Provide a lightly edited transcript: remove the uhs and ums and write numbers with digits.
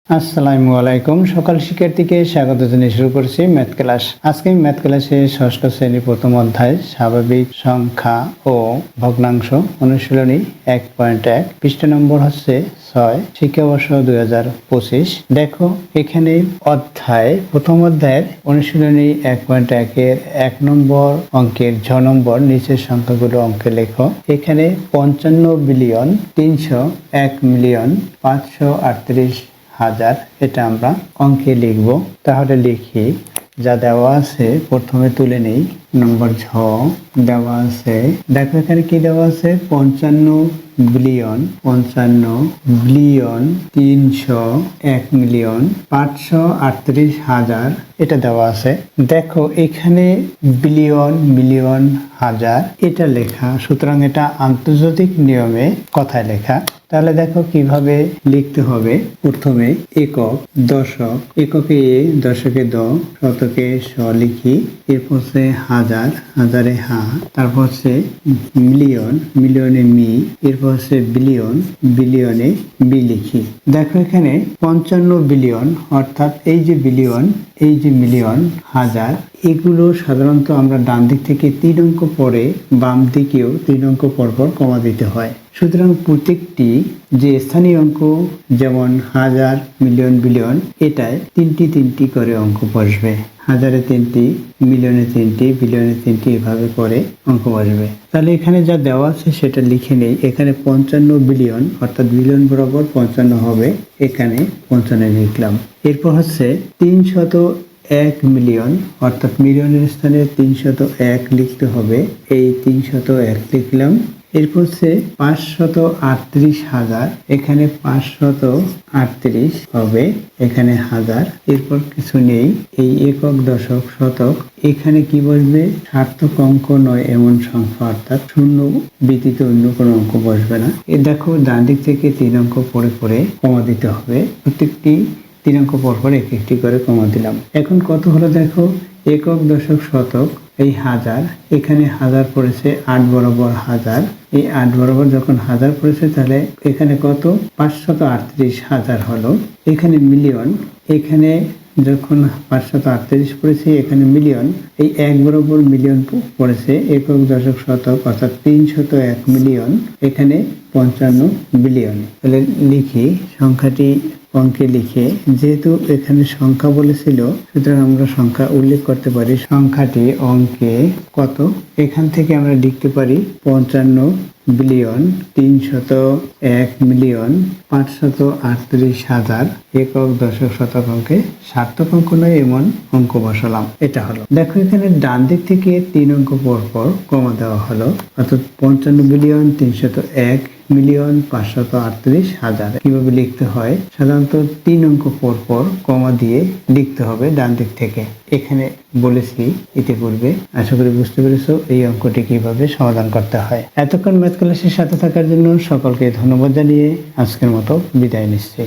আসসালামু আলাইকুম। সকাল শিক্ষার্থীকে স্বাগত জানিয়ে শুরু করছি ম্যাথ ক্লাস। আজকে ম্যাথ ক্লাসে ষষ্ঠ শ্রেণী প্রথম অধ্যায় স্বাভাবিক সংখ্যা ও ভগ্নাংশ অনুশীলনী 1.1 পৃষ্ঠ নম্বর হচ্ছে 6, শিক্ষাবর্ষ 2025। দেখো এখানে প্রথম অধ্যায়ের অনুশীলনী 1.1 এর 1 নম্বর অঙ্কের 6 নম্বর নিচের সংখ্যাগুলো অঙ্কে লেখো। এখানে 55,03,538,000 এটা আমরা অঙ্কে লিখব। তাহলে লিখি, যা দেওয়া আছে প্রথমে তুলে নেই। নম্বর ঝ দেওয়া আছে, দেখো এখানে কি দেওয়া আছে, 55,03,1,05,38,000 এটা দেওয়া আছে। দেখো এখানে বিলিয়ন, মিলিয়ন, হাজার এটা লেখা, সুতরাং এটা আন্তর্জাতিক নিয়মে কথায় লেখা। তাহলে দেখো কিভাবে লিখতে হবে। প্রথমে একক, দশক, এককে এ, দশকে দ, শতকে শ লিখি। এরপর হচ্ছে হাজার, হাজারে হা, তারপর হচ্ছে মিলিয়ন, মিলিয়নে মি, এরপর হচ্ছে বিলিয়ন, বিলিয়নে বি লিখি। দেখো এখানে 55 বিলিয়ন, অর্থাৎ এই যে বিলিয়ন, এই যে মিলিয়ন, হাজার, এগুলো সাধারণত আমরা ডান দিক থেকে 3 অঙ্ক পরে বাম দিকেও 3 অঙ্ক পরপর কমা দিতে হয়। সুতরাং প্রত্যেকটি যে স্থানীয় অঙ্ক, যেমন হাজার, মিলিয়ন, বিলিয়ন, এটায় 3টি করে অঙ্ক বসবে। হাজারে 3টি, মিলিয়নে 3টি, বিলিয়নে 3টি, এভাবে করে অঙ্ক বসবে। তাহলে এখানে যা দেওয়া আছে সেটা লিখে নেই। এখানে 55 বিলিয়ন, অর্থাৎ বিলিয়ন বরাবর 55 হবে, এখানে 55 লিখলাম। এরপর হচ্ছে 301 মিলিয়ন, অর্থাৎ মিলিয়নের স্থানে 301 লিখতে হবে, এই 301 লিখলাম। এরপর হচ্ছে 538,000, এখানে 538 হবে, এখানে হাজার, এরপর কিছু নেই। এই একক, দশক, শতক, এখানে কি বসবে, সার্থক অঙ্ক নয় এমন সংখ্যা, অর্থাৎ শূন্য ব্যতীত অন্য কোনো অঙ্ক বসবে না। এ দেখো ডান দিক থেকে 3 অঙ্ক পরে পরে কমা দিতে হবে। প্রত্যেকটি 3 অঙ্ক পর পর একটি করে কমা দিলাম। এখন কত হলো দেখো, একক, দশক, শতক, এই হাজার, এখানে হাজার পড়েছে 8 বরাবর হাজার, এই 8 বরাবর যখন হাজার পড়েছে তাহলে এখানে কত, 538,000 হলো। এখানে মিলিয়ন, এখানে যখন 538 পড়েছে, এখানে মিলিয়ন, এই 1 বরাবর মিলিয়ন পড়েছে, একক, দশক, শতক, অর্থাৎ 301 মিলিয়ন, এখানে 55 বিলিয়ন। তাহলে লিখি সংখ্যাটি অঙ্কে লিখে, যেহেতু এখানে সংখ্যা বলেছিল সুতরাং আমরা সংখ্যা উল্লেখ করতে পারি। সংখ্যাটি অঙ্কে কত, এখান থেকে আমরা লিখতে পারি 55,301,538,000 একক, দশক, শতক অঙ্কে সার্থক অঙ্ক নয় এমন অঙ্ক বসালাম। এটা হলো। দেখো এখানে ডান দিক থেকে 3 অঙ্ক পর পর কমা দেওয়া হলো, অর্থাৎ 55,301,538,000। কিভাবে লিখতে হয়, সাধারণত 3 অঙ্ক পর পর কমা দিয়ে লিখতে হবে ডান দিক থেকে। এখানে বলেছি ইতিপূর্বে, আশা করি বুঝতে পেরেছো এই অঙ্কটি কিভাবে সমাধান করতে হয়। এতক্ষণ ম্যাথ ক্লাসের সাথে থাকার জন্য সকলকে ধন্যবাদ জানিয়ে আজকের মতো বিদায় নিচ্ছি।